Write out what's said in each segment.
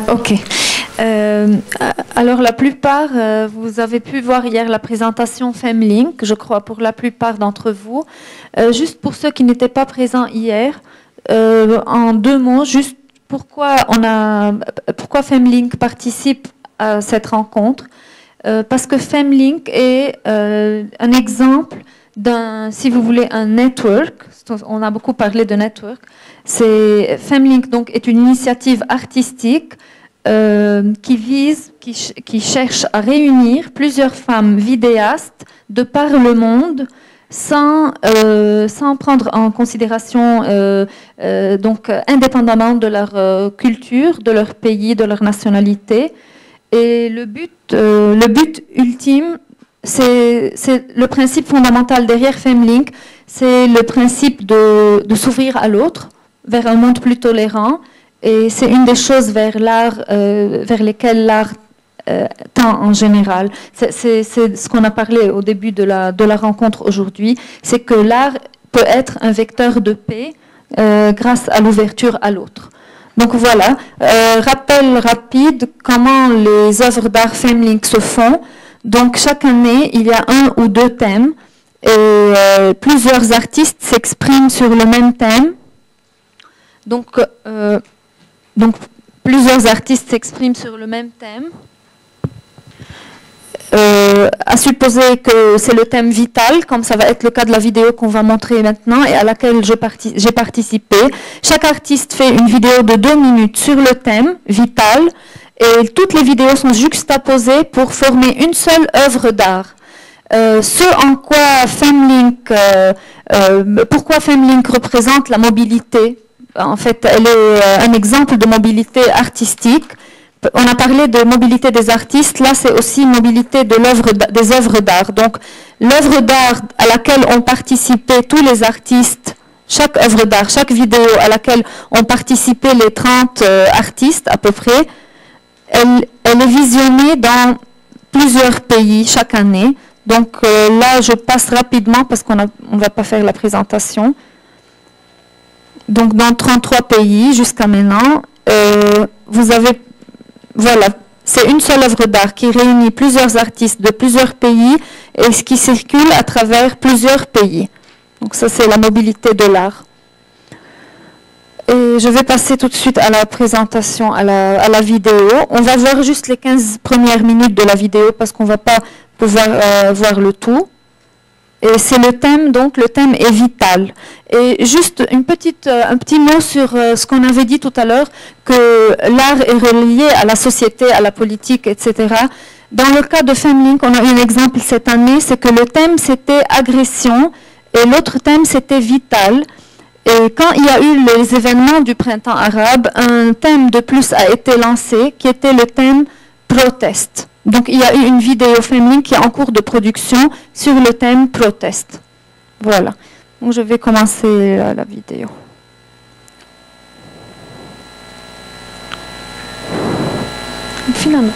Ok. Alors la plupart, vous avez pu voir hier la présentation FemLink, je crois pour la plupart d'entre vous. Juste pour ceux qui n'étaient pas présents hier, en 2 mots, juste pourquoi FemLink participe à cette rencontre. Parce que FemLink est un exemple d'un, si vous voulez, un network. On a beaucoup parlé de network. FemLink donc est une initiative artistique qui cherche à réunir plusieurs femmes vidéastes de par le monde sans prendre en considération, donc indépendamment de leur culture, de leur pays, de leur nationalité. Et le but ultime, c'est le principe fondamental derrière FemLink, c'est le principe de s'ouvrir à l'autre, vers un monde plus tolérant. Et c'est une des choses vers lesquelles l'art tend en général. C'est ce qu'on a parlé au début de la rencontre aujourd'hui, c'est que l'art peut être un vecteur de paix grâce à l'ouverture à l'autre. Donc voilà, rappel rapide comment les œuvres d'art FemLink se font. Donc chaque année, il y a 1 ou 2 thèmes et plusieurs artistes s'expriment sur le même thème. Donc plusieurs artistes s'expriment sur le même thème. À supposer que c'est le thème vital, comme ça va être le cas de la vidéo qu'on va montrer maintenant et à laquelle j'ai participé. Chaque artiste fait une vidéo de 2 minutes sur le thème vital et toutes les vidéos sont juxtaposées pour former une seule œuvre d'art. Ce en quoi pourquoi FemLink représente la mobilité. En fait, elle est un exemple de mobilité artistique. On a parlé de mobilité des artistes, là c'est aussi mobilité des œuvres d'art. Donc l'œuvre d'art à laquelle ont participé tous les artistes, chaque œuvre d'art, chaque vidéo à laquelle ont participé les 30 artistes à peu près, elle est visionnée dans plusieurs pays chaque année. Donc là je passe rapidement parce qu'on ne va pas faire la présentation. Donc dans 33 pays jusqu'à maintenant, vous avez... Voilà, c'est une seule œuvre d'art qui réunit plusieurs artistes de plusieurs pays et qui circule à travers plusieurs pays. Donc ça, c'est la mobilité de l'art. Et je vais passer tout de suite à la présentation, à la vidéo. On va voir juste les 15 premières minutes de la vidéo parce qu'on ne va pas pouvoir voir le tout. Et c'est le thème, donc le thème est vital. Et juste un petit mot sur ce qu'on avait dit tout à l'heure, que l'art est relié à la société, à la politique, etc. Dans le cas de FemLink, on a eu un exemple cette année, c'est que le thème c'était agression et l'autre thème c'était vital. Et quand il y a eu les événements du printemps arabe, un thème de plus a été lancé qui était le thème proteste. Donc, il y a eu une vidéo FemLink qui est en cours de production sur le thème proteste. Voilà. Donc, je vais commencer la vidéo. Finalement,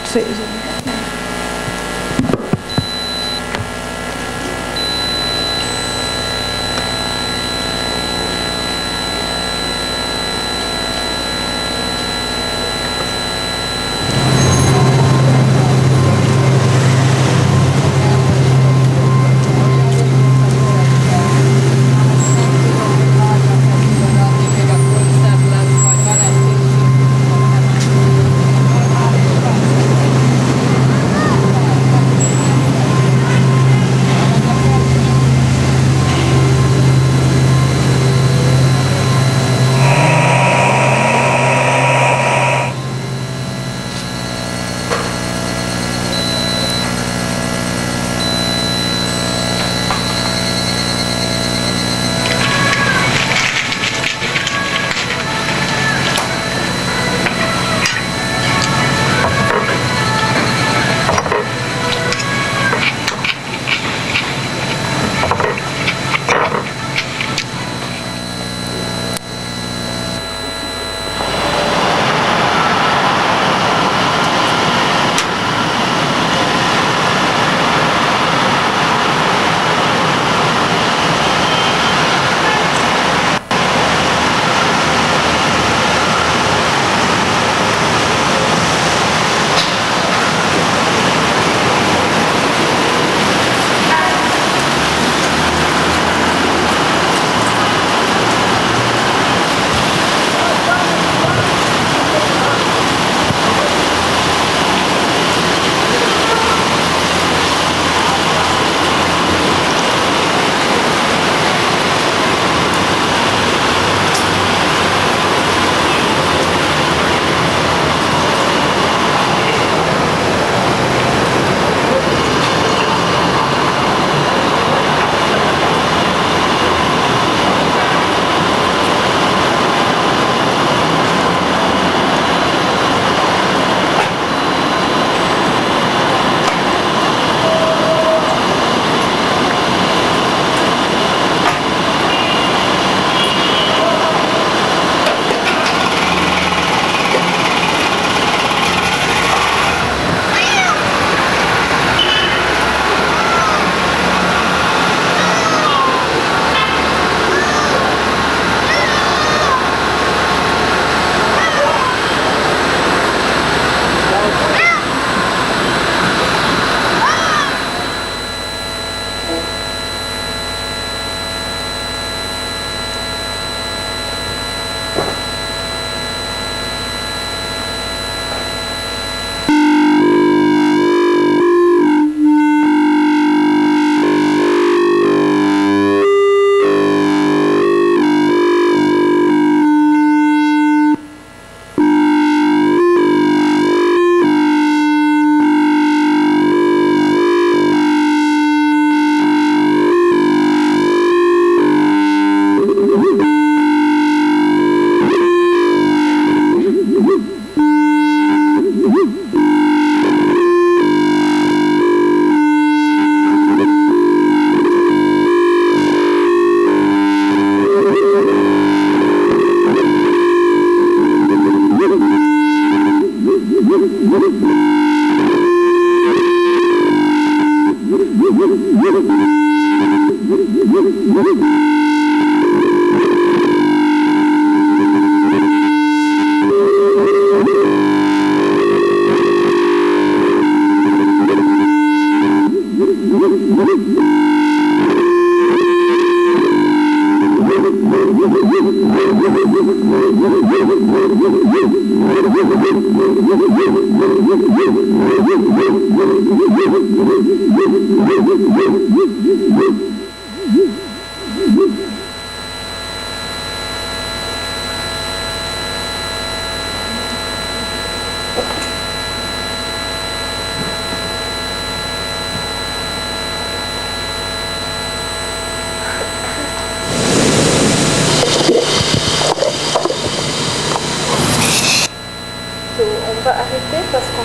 On va arrêter parce que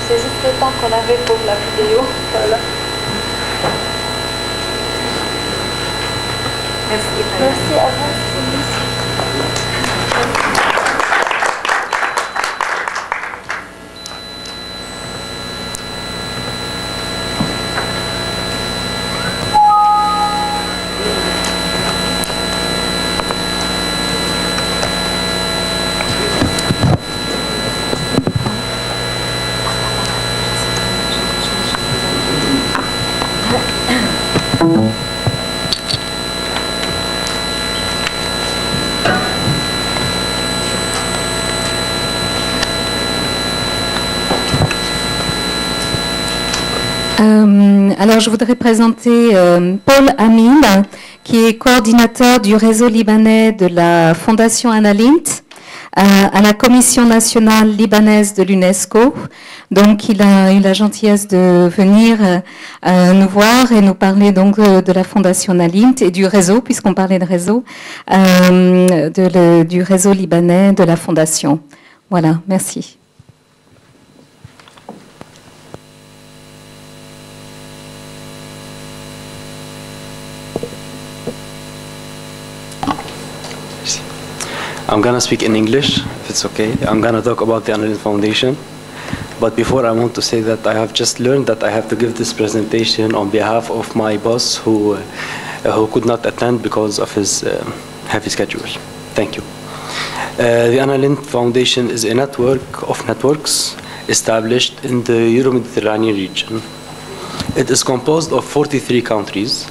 c'est juste le temps qu'on avait pour la vidéo. Voilà. Merci. Merci à vous. Alors, je voudrais présenter Paul Amin, qui est coordinateur du réseau libanais de la Fondation Annalint à la Commission nationale libanaise de l'UNESCO. Donc, il a eu la gentillesse de venir nous voir et nous parler donc de la Fondation Annalint et du réseau, puisqu'on parlait de réseau, du réseau libanais de la Fondation. Voilà, merci. I'm going to speak in English, if it's okay. I'm going to talk about the Annalint Foundation. But before, I want to say that I have just learned that I have to give this presentation on behalf of my boss who could not attend because of his heavy schedule. Thank you. The Annalint Foundation is a network of networks established in the Euro-Mediterranean region. It is composed of 43 countries,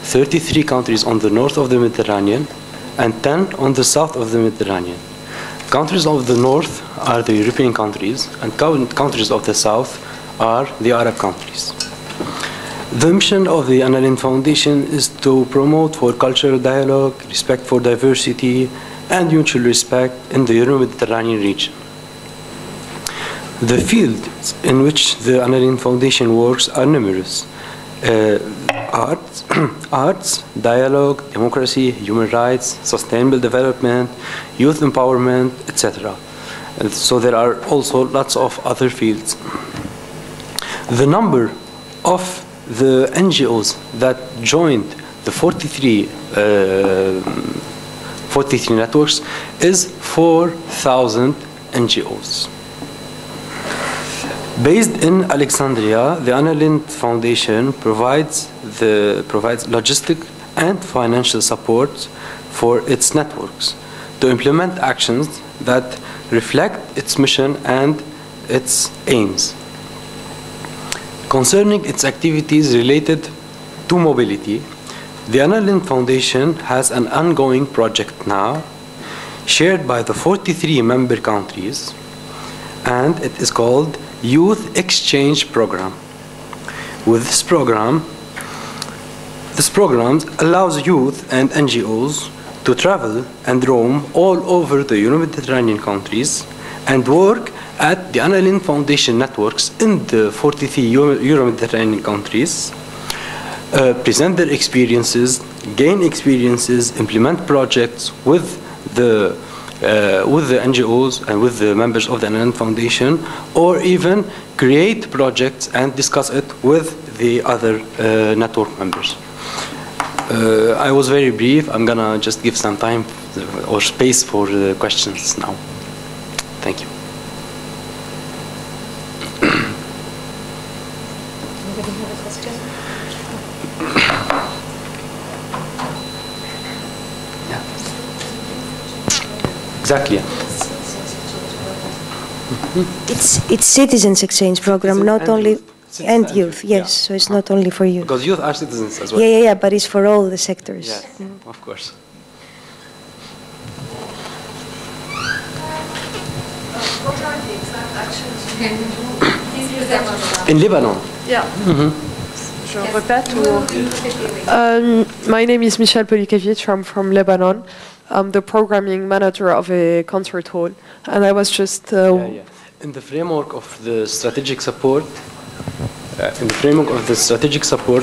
33 countries on the north of the Mediterranean, and 10 on the south of the Mediterranean. Countries of the north are the European countries, and countries of the south are the Arab countries. The mission of the Annalint Foundation is to promote for cultural dialogue, respect for diversity, and mutual respect in the Euro-Mediterranean region. The fields in which the Annalint Foundation works are numerous. Arts, dialogue, democracy, human rights, sustainable development, youth empowerment, etc. So there are also lots of other fields. The number of the NGOs that joined the 43 networks is 4,000 NGOs. Based in Alexandria, the Annalint Foundation provides logistic and financial support for its networks to implement actions that reflect its mission and its aims. Concerning its activities related to mobility, the Annalint Foundation has an ongoing project now, shared by the 43 member countries, and it is called Youth Exchange Program. With this program allows youth and NGOs to travel and roam all over the Euro-Mediterranean countries and work at the Annalint Foundation networks in the 43 Euro-Mediterranean countries, present their experiences, gain experiences, implement projects with the NGOs and with the members of the Annalint Foundation, or even create projects and discuss it with the other network members. I was very brief. I'm gonna just give some time or space for the questions now. Thank you. Anybody have a question? Yeah. Exactly. It's citizens exchange program, not only and youth. Yes, so it's not only for youth. Because youth are citizens as well. Yeah, but it's for all the sectors. Yes, of course. In Lebanon. Yeah. Je répète ou... my name is Michel Polikevich. I'm from Lebanon. I'm the programming manager of a concert hall, and I was just... In the framework of the strategic support,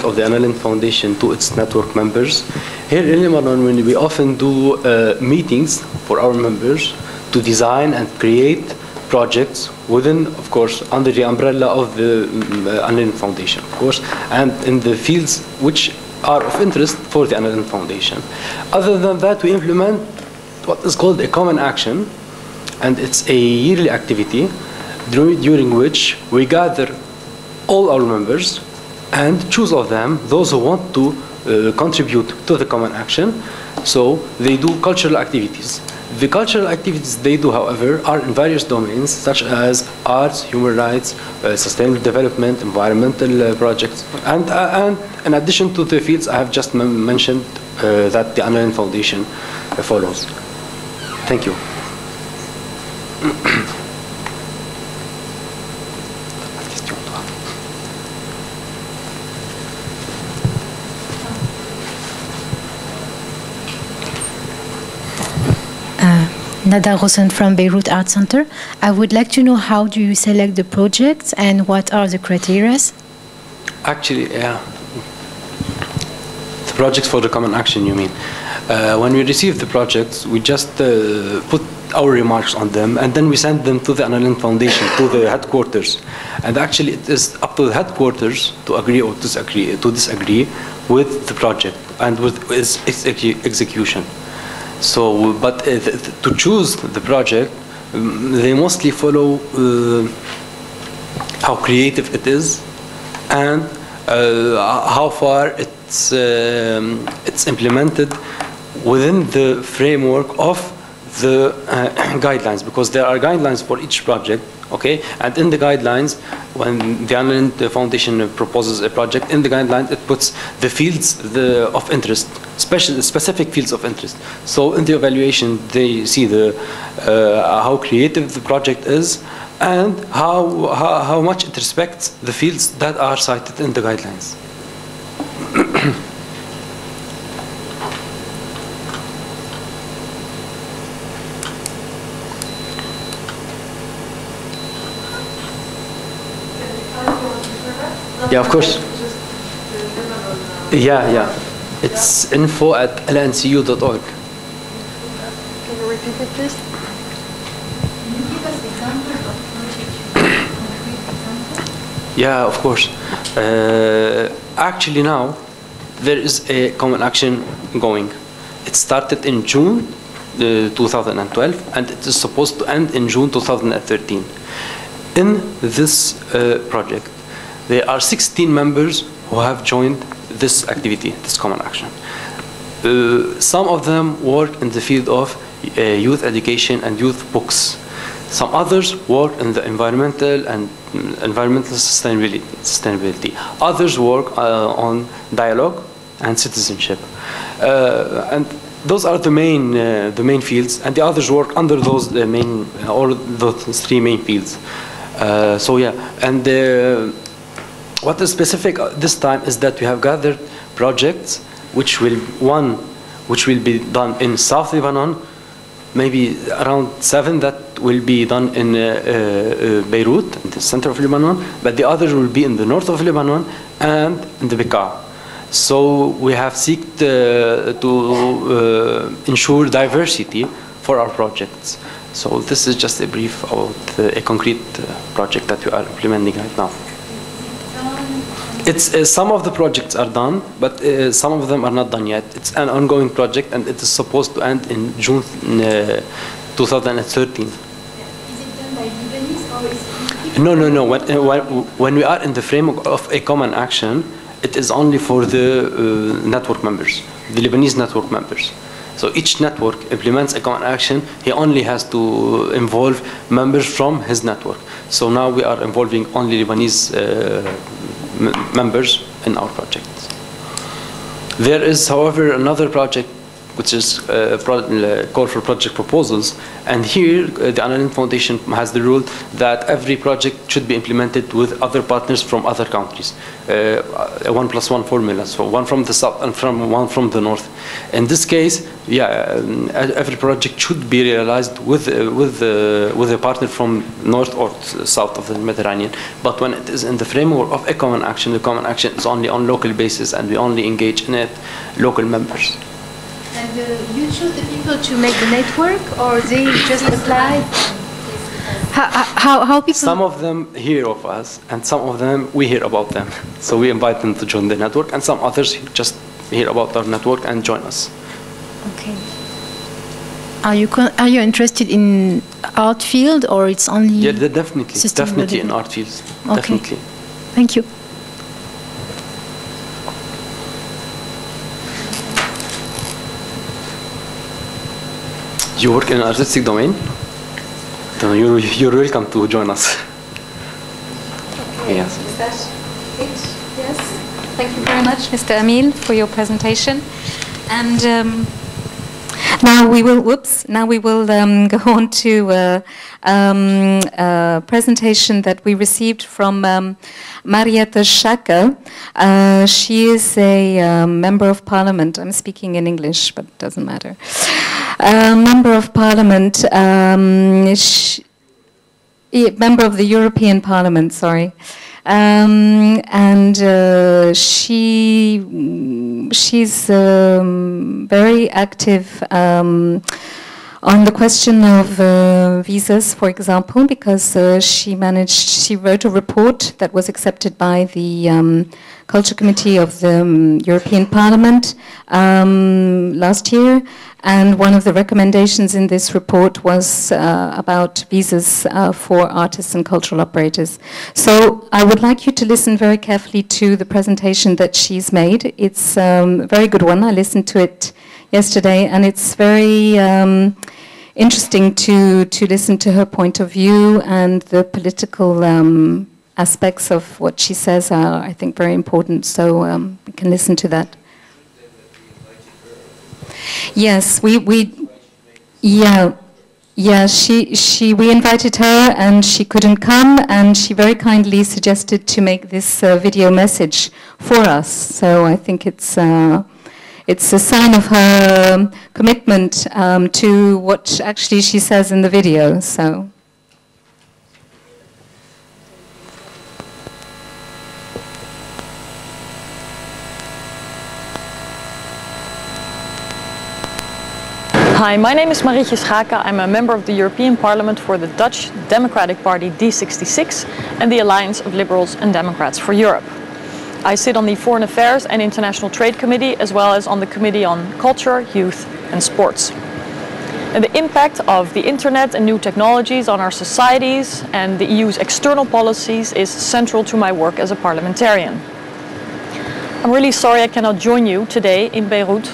of the Annalyn Foundation to its network members, here in Lebanon, when we often do meetings for our members to design and create projects within, of course, under the umbrella of the Annalyn Foundation, of course, and in the fields which are of interest for the Annalyn Foundation. Other than that, we implement what is called a common action, and it's a yearly activity during which we gather all our members and choose of them those who want to contribute to the common action. So they do cultural activities. The cultural activities they do, however, are in various domains such as arts, human rights, sustainable development, environmental projects, and in addition to the fields I have just mentioned that the Annalyn Foundation follows. Thank you. Nada Rosen from Beirut Art Center. I would like to know how do you select the projects and what are the criteria? Actually, the projects for the common action, you mean. When we receive the projects, we just put our remarks on them and then we send them to the Annalyn Foundation, to the headquarters. And actually it is up to the headquarters to agree or disagree with the project and with its execution. So, but to choose the project, they mostly follow how creative it is and how far it's implemented within the framework of the guidelines, because there are guidelines for each project, okay? And in the guidelines, when the Annalyn Foundation proposes a project, in the guidelines it puts the fields of interest, specific fields of interest. So in the evaluation, they see how creative the project is and how much it respects the fields that are cited in the guidelines. Yeah, of course. Yeah. It's info@lncu.org. Can you repeat it, please? Can you give us examples of projects concrete examples? Yeah, of course. Actually now, there is a common action going. It started in June 2012 and it is supposed to end in June 2013. In this project, there are 16 members who have joined this activity, this common action. Some of them work in the field of youth education and youth books. Some others work in the environmental sustainability. Others work on dialogue and citizenship. And those are the main fields, and the others work under those those three main fields. So yeah, and what is specific this time is that we have gathered projects which will be done in South Lebanon, maybe around 7 that will be done in Beirut, in the center of Lebanon, but the others will be in the north of Lebanon and in the Bekaa. So we have sought to ensure diversity for our projects. So this is just a brief about a concrete project that we are implementing right now. It's some of the projects are done, but some of them are not done yet. It's an ongoing project, and it is supposed to end in June 2013. Is it done by Lebanese or is it? No. When we are in the framework of a common action, it is only for the network members, the Lebanese network members. So each network implements a common action. He only has to involve members from his network. So now we are involving only Lebanese members in our projects. There is, however, another project which is call for project proposals. And here, the Anna Lindh Foundation has the rule that every project should be implemented with other partners from other countries. A 1+1 formula, so one from the south and one from the north. In this case, every project should be realized with a partner from north or south of the Mediterranean. But when it is in the framework of a common action, the common action is only on local basis, and we only engage in it local members. And you choose the people to make the network, or they just apply? How people? Some of them hear of us, and some of them we hear about them. So we invite them to join the network, and some others just hear about our network and join us. Okay. Are you interested in art field, or it's only? Yeah, definitely in art fields. Okay. Definitely. Thank you. You work in an artistic domain? Then you're welcome to join us. Yes. Is that it? Yes. Thank you very much, Mr. Amil, for your presentation. And now we will go on to a presentation that we received from Marietta Schaake. She is a member of parliament. I'm speaking in English, but it doesn't matter. Member of Parliament, member of the European Parliament, sorry. And she's very active on the question of visas, for example, because she wrote a report that was accepted by the Culture Committee of the European Parliament last year. And one of the recommendations in this report was about visas for artists and cultural operators. So I would like you to listen very carefully to the presentation that she's made. It's a very good one. I listened to it yesterday, and it's very interesting to listen to her point of view, and the political aspects of what she says are, I think, very important. So we can listen to that. Yes, we invited her, and she couldn't come, and she very kindly suggested to make this video message for us. So I think it's a sign of her commitment to what actually she says in the video. So. Hi, my name is Marietje Schaake. I'm a member of the European Parliament for the Dutch Democratic Party D66 and the Alliance of Liberals and Democrats for Europe. I sit on the Foreign Affairs and International Trade Committee, as well as on the Committee on Culture, Youth and Sports. And the impact of the internet and new technologies on our societies and the EU's external policies is central to my work as a parliamentarian. I'm really sorry I cannot join you today in Beirut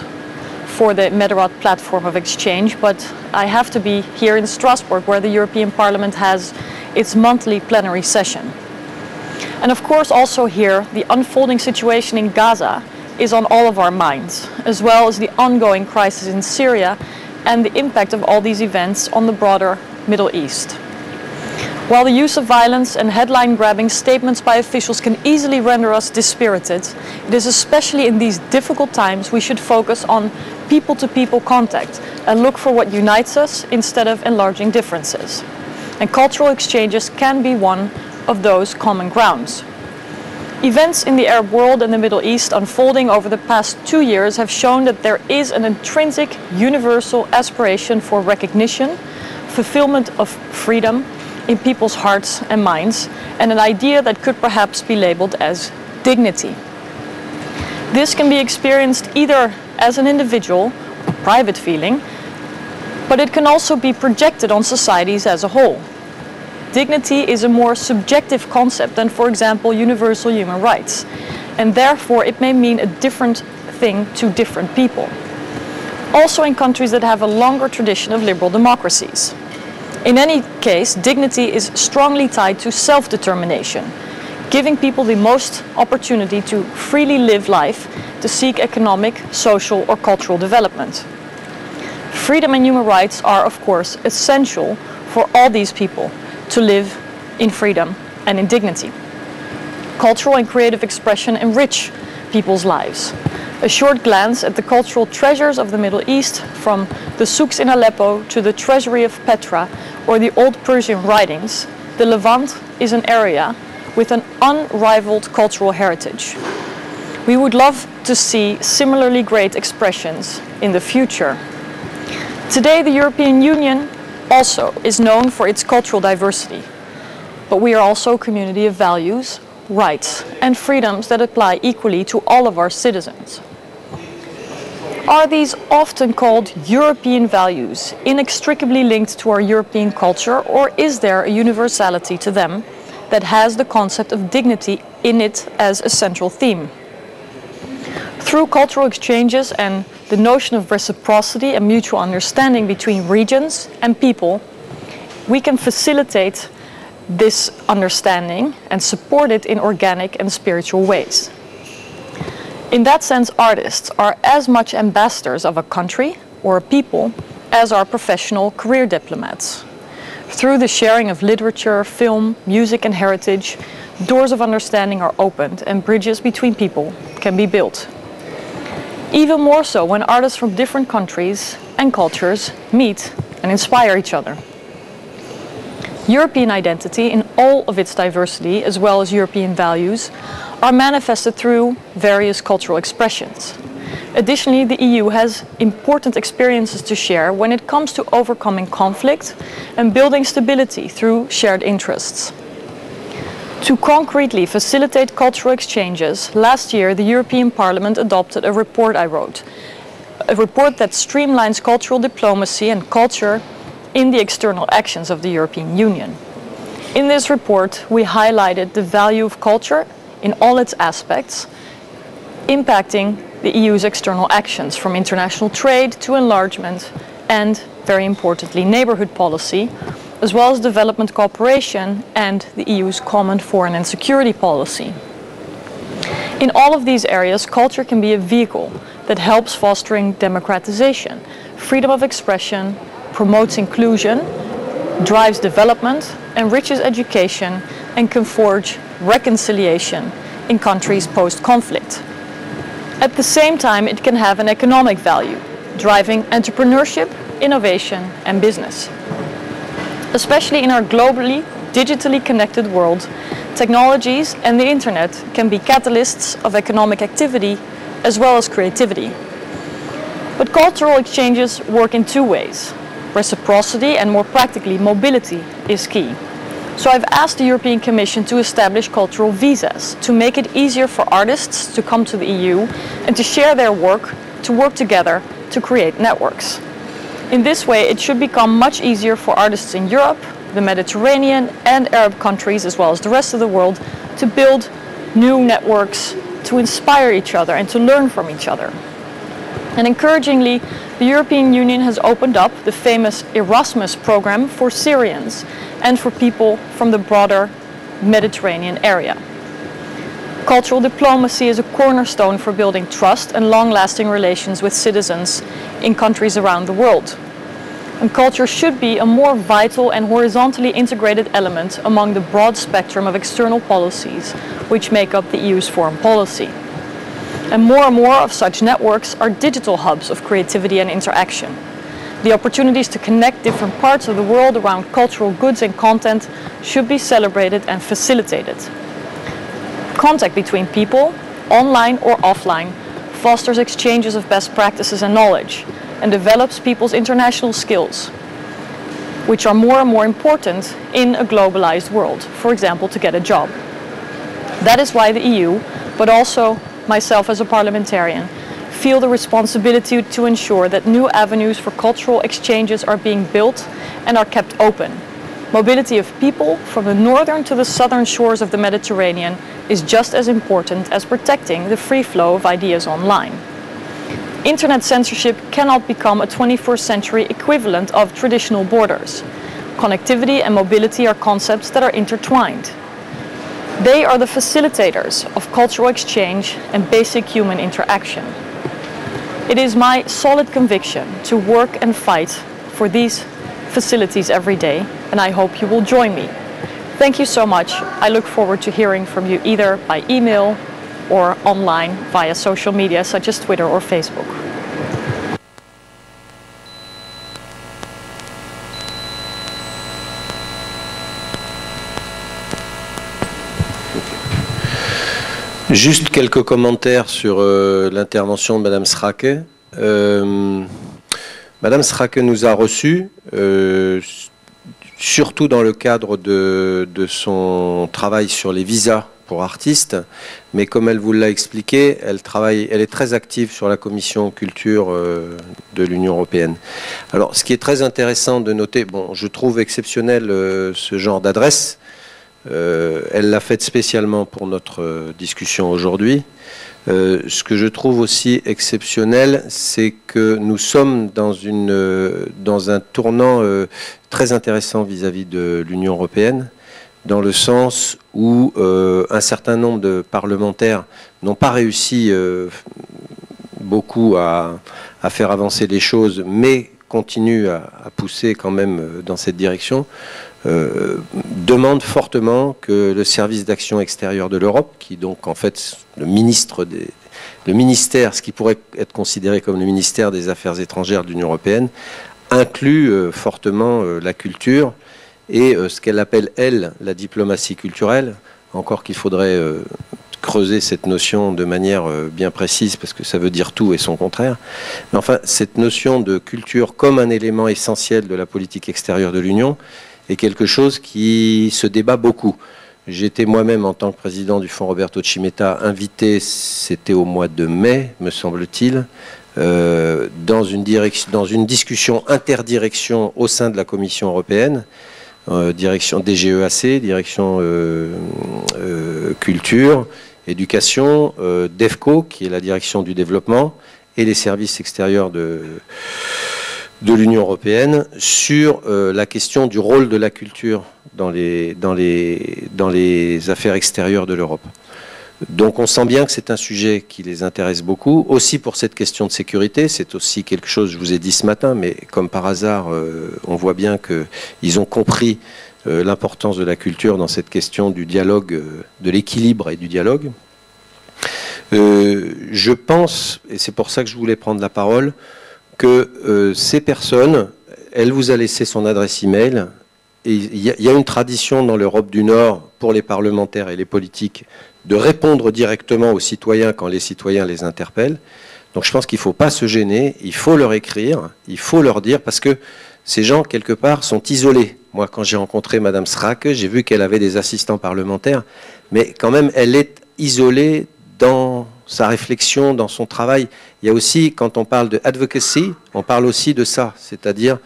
for the Mederat platform of exchange, but I have to be here in Strasbourg, where the European Parliament has its monthly plenary session. And of course also here, the unfolding situation in Gaza is on all of our minds, as well as the ongoing crisis in Syria and the impact of all these events on the broader Middle East. While the use of violence and headline-grabbing statements by officials can easily render us dispirited, it is especially in these difficult times we should focus on people-to-people contact and look for what unites us instead of enlarging differences. And cultural exchanges can be one of those common grounds. Events in the Arab world and the Middle East unfolding over the past 2 years have shown that there is an intrinsic, universal aspiration for recognition, fulfillment of freedom in people's hearts and minds, and an idea that could perhaps be labeled as dignity. This can be experienced either as an individual, a private feeling, but it can also be projected on societies as a whole. Dignity is a more subjective concept than, for example, universal human rights, and therefore it may mean a different thing to different people. Also in countries that have a longer tradition of liberal democracies. In any case, dignity is strongly tied to self-determination, giving people the most opportunity to freely live life, to seek economic, social or cultural development. Freedom and human rights are, of course, essential for all these people to live in freedom and in dignity. Cultural and creative expression enrich people's lives. A short glance at the cultural treasures of the Middle East, from the souks in Aleppo to the treasury of Petra or the old Persian writings, the Levant is an area with an unrivaled cultural heritage. We would love to see similarly great expressions in the future. Today, the European Union also is known for its cultural diversity, but we are also a community of values, rights, and freedoms that apply equally to all of our citizens. Are these often called European values inextricably linked to our European culture, or is there a universality to them that has the concept of dignity in it as a central theme? Through cultural exchanges and the notion of reciprocity and mutual understanding between regions and people, we can facilitate this understanding and support it in organic and spiritual ways. In that sense, artists are as much ambassadors of a country or a people as are professional career diplomats. Through the sharing of literature, film, music, and heritage, doors of understanding are opened and bridges between people can be built. Even more so when artists from different countries and cultures meet and inspire each other. European identity in all of its diversity, as well as European values, are manifested through various cultural expressions. Additionally, the EU has important experiences to share when it comes to overcoming conflict and building stability through shared interests. To concretely facilitate cultural exchanges, last year the European Parliament adopted a report I wrote, a report that streamlines cultural diplomacy and culture in the external actions of the European Union. In this report, we highlighted the value of culture in all its aspects, impacting the EU's external actions, from international trade to enlargement and, very importantly, neighbourhood policy, as well as development cooperation and the EU's common foreign and security policy. In all of these areas, culture can be a vehicle that helps fostering democratization, freedom of expression, promotes inclusion, drives development, enriches education, and can forge reconciliation in countries post-conflict. At the same time, it can have an economic value, driving entrepreneurship, innovation, and business. Especially in our globally, digitally connected world, technologies and the internet can be catalysts of economic activity as well as creativity. But cultural exchanges work in two ways. Reciprocity and, more practically, mobility is key. So I've asked the European Commission to establish cultural visas to make it easier for artists to come to the EU and to share their work, to work together to create networks. In this way, it should become much easier for artists in Europe, the Mediterranean and Arab countries, as well as the rest of the world, to build new networks, to inspire each other and to learn from each other. And encouragingly, the European Union has opened up the famous Erasmus program for Syrians and for people from the broader Mediterranean area. Cultural diplomacy is a cornerstone for building trust and long-lasting relations with citizens in countries around the world. And culture should be a more vital and horizontally integrated element among the broad spectrum of external policies which make up the EU's foreign policy. And more of such networks are digital hubs of creativity and interaction. The opportunities to connect different parts of the world around cultural goods and content should be celebrated and facilitated. Contact between people, online or offline, fosters exchanges of best practices and knowledge, and develops people's international skills, which are more and more important in a globalized world, for example, to get a job. That is why the EU, but also myself as a parliamentarian, feel the responsibility to ensure that new avenues for cultural exchanges are being built and are kept open. Mobility of people from the northern to the southern shores of the Mediterranean is just as important as protecting the free flow of ideas online. Internet censorship cannot become a 21st century equivalent of traditional borders. Connectivity and mobility are concepts that are intertwined. They are the facilitators of cultural exchange and basic human interaction. It is my solid conviction to work and fight for these facilities every day, and I hope you will join me. Thank you so much. I look forward to hearing from you either by email or online via social media such as Twitter or Facebook. Juste quelques commentaires sur l'intervention de Madame Schrake. Madame Schrake nous a reçus, surtout dans le cadre de son travail sur les visas pour artistes, mais comme elle vous l'a expliqué, elle est très active sur la commission culture de l'Union européenne. Alors, ce qui est très intéressant de noter, bon, je trouve exceptionnel ce genre d'adresse. Elle l'a faite spécialement pour notre discussion aujourd'hui. Ce que je trouve aussi exceptionnel, c'est que nous sommes dans un tournant très intéressant vis-à-vis de l'Union européenne, dans le sens où un certain nombre de parlementaires n'ont pas réussi beaucoup à faire avancer les choses, mais continuent à pousser quand même dans cette direction. Demande fortement que le service d'action extérieure de l'Europe, qui donc en fait le ministère, ce qui pourrait être considéré comme le ministère des Affaires étrangères de l'Union européenne, inclut fortement la culture et ce qu'elle appelle, elle, la diplomatie culturelle. Encore qu'il faudrait creuser cette notion de manière bien précise, parce que ça veut dire tout et son contraire. Mais enfin, cette notion de culture comme un élément essentiel de la politique extérieure de l'Union est quelque chose qui se débat beaucoup. J'étais moi-même, en tant que président du Fonds Roberto Cimetta, invité, c'était au mois de mai, me semble-t-il, dans une discussion interdirection au sein de la Commission européenne, direction DGEAC, direction culture, éducation, DEFCO, qui est la direction du développement, et les services extérieurs de l'Union européenne, sur la question du rôle de la culture dans les affaires extérieures de l'Europe. Donc on sent bien que c'est un sujet qui les intéresse beaucoup, aussi pour cette question de sécurité. C'est aussi quelque chose, je vous ai dit ce matin, mais comme par hasard, on voit bien qu'ils ont compris l'importance de la culture dans cette question du dialogue, de l'équilibre et du dialogue. Je pense, et c'est pour ça que je voulais prendre la parole, que ces personnes, elle vous a laissé son adresse email. Et il y a une tradition dans l'Europe du Nord, pour les parlementaires et les politiques, de répondre directement aux citoyens quand les citoyens les interpellent. Donc je pense qu'il ne faut pas se gêner, il faut leur écrire, il faut leur dire, parce que ces gens, quelque part, sont isolés. Moi, quand j'ai rencontré Madame Schrake, j'ai vu qu'elle avait des assistants parlementaires, mais quand même, elle est isolée dans sa réflexion, dans son travail. Il y a aussi, quand on parle de advocacy, on parle aussi de ça, c'est-à-dire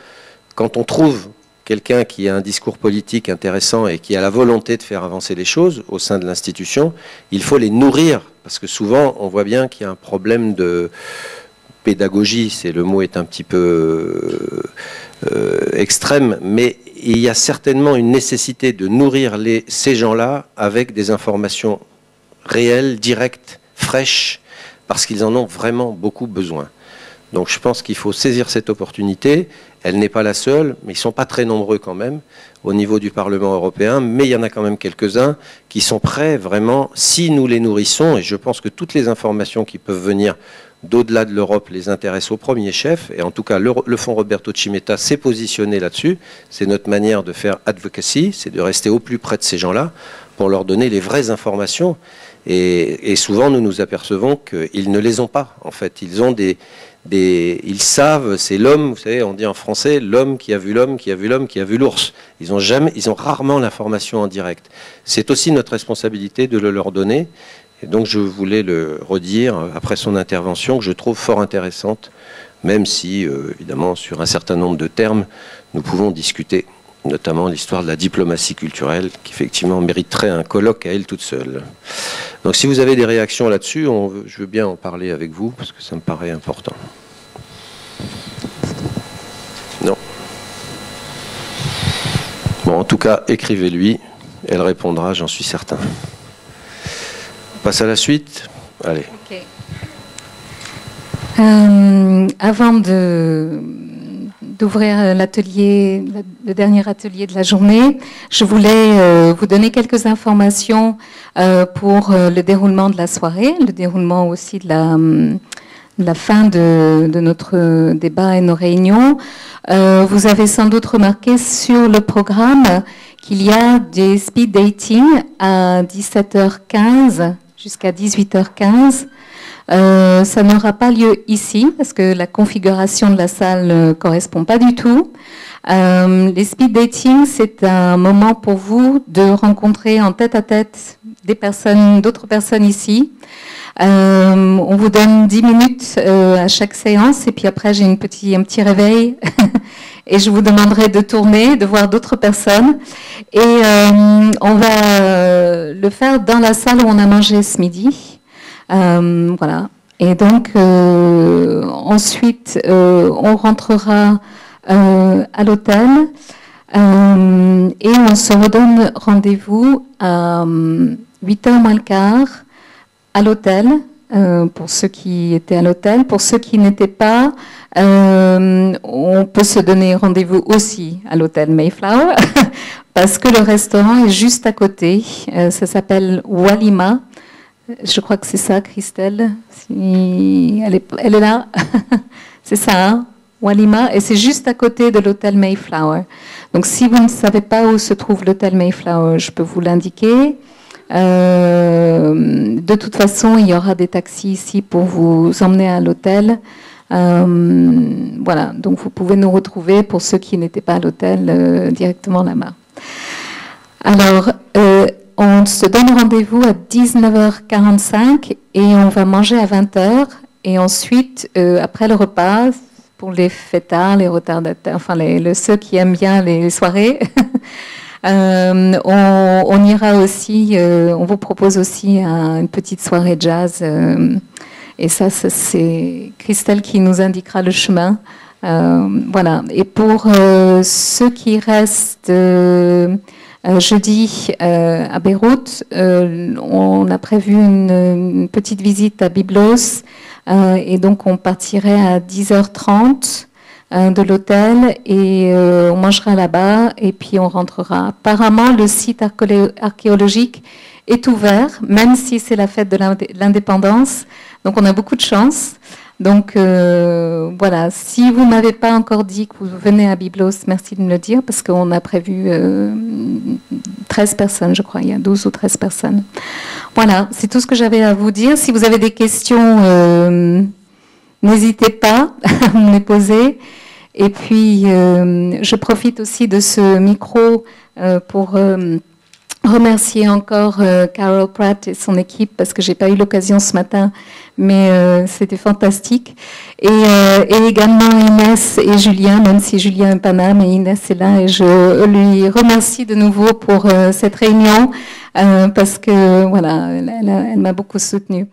quand on trouve quelqu'un qui a un discours politique intéressant et qui a la volonté de faire avancer les choses au sein de l'institution, il faut les nourrir, parce que souvent on voit bien qu'il y a un problème de pédagogie, le mot est un petit peu extrême, mais il y a certainement une nécessité de nourrir ces gens-là avec des informations réelles, directes, fraîches, parce qu'ils en ont vraiment beaucoup besoin. Donc je pense qu'il faut saisir cette opportunité. Elle n'est pas la seule, mais ils ne sont pas très nombreux quand même au niveau du Parlement européen, mais il y en a quand même quelques-uns qui sont prêts vraiment, si nous les nourrissons, et je pense que toutes les informations qui peuvent venir d'au-delà de l'Europe les intéressent au premier chef, et en tout cas le Fonds Roberto Cimetta s'est positionné là-dessus. C'est notre manière de faire advocacy, c'est de rester au plus près de ces gens-là pour leur donner les vraies informations. Et souvent nous nous apercevons qu'ils ne les ont pas, en fait. Ils ont ils savent, c'est l'homme, vous savez, on dit en français, l'homme qui a vu l'homme, qui a vu l'homme, qui a vu l'ours. Ils ont rarement l'information en direct. C'est aussi notre responsabilité de le leur donner. Et donc je voulais le redire après son intervention, que je trouve fort intéressante, même si, évidemment, sur un certain nombre de termes, nous pouvons discuter, notamment l'histoire de la diplomatie culturelle, qui effectivement mériterait un colloque à elle toute seule. Donc si vous avez des réactions là-dessus, je veux bien en parler avec vous, parce que ça me paraît important. Non. Bon, en tout cas, écrivez-lui, elle répondra, j'en suis certain. On passe à la suite. Allez. Okay. Avant d'ouvrir l'atelier, le dernier atelier de la journée, je voulais vous donner quelques informations pour le déroulement de la soirée, le déroulement aussi de la fin de notre débat et nos réunions. Vous avez sans doute remarqué sur le programme qu'il y a des speed dating à 17h15 jusqu'à 18h15. Ça n'aura pas lieu ici parce que la configuration de la salle ne correspond pas du tout. Les speed dating, c'est un moment pour vous de rencontrer en tête-à-tête d'autres personnes ici. On vous donne 10 minutes à chaque séance et puis après j'ai un petit réveil et je vous demanderai de tourner, de voir d'autres personnes et on va le faire dans la salle où on a mangé ce midi. Voilà. Et donc ensuite on rentrera à l'hôtel et on se redonne rendez-vous à 8h moins le quart à l'hôtel, pour ceux qui étaient à l'hôtel. Pour ceux qui n'étaient pas, on peut se donner rendez-vous aussi à l'hôtel Mayflower, parce que le restaurant est juste à côté. Ça s'appelle Walima. Je crois que c'est ça, Christelle. Elle est là. C'est ça, hein, Walima. Et c'est juste à côté de l'hôtel Mayflower. Donc si vous ne savez pas où se trouve l'hôtel Mayflower, je peux vous l'indiquer. De toute façon, il y aura des taxis ici pour vous emmener à l'hôtel. Voilà, donc vous pouvez nous retrouver pour ceux qui n'étaient pas à l'hôtel directement là-bas. Alors, on se donne rendez-vous à 19h45 et on va manger à 20h. Et ensuite, après le repas, pour les fêtards, les retardataires, enfin ceux qui aiment bien les soirées, on ira aussi, on vous propose aussi une petite soirée jazz. Et ça c'est Christelle qui nous indiquera le chemin. Voilà. Et pour ceux qui restent jeudi à Beyrouth, on a prévu une petite visite à Byblos. Et donc on partirait à 10h30 de l'hôtel et on mangera là-bas et puis on rentrera. Apparemment, le site archéologique est ouvert, même si c'est la fête de l'indépendance. Donc on a beaucoup de chance. Donc voilà, si vous ne m'avez pas encore dit que vous venez à Byblos, merci de me le dire, parce qu'on a prévu 13 personnes, je crois, il y a 12 ou 13 personnes. Voilà, c'est tout ce que j'avais à vous dire. Si vous avez des questions, n'hésitez pas à me les poser. Et puis, je profite aussi de ce micro pour remercier encore Carol Pratt et son équipe, parce que j'ai pas eu l'occasion ce matin, mais c'était fantastique. Et également Inès et Julien, même si Julien n'est pas là, mais Inès est là, et je lui remercie de nouveau pour cette réunion, parce que voilà, elle m'a beaucoup soutenue.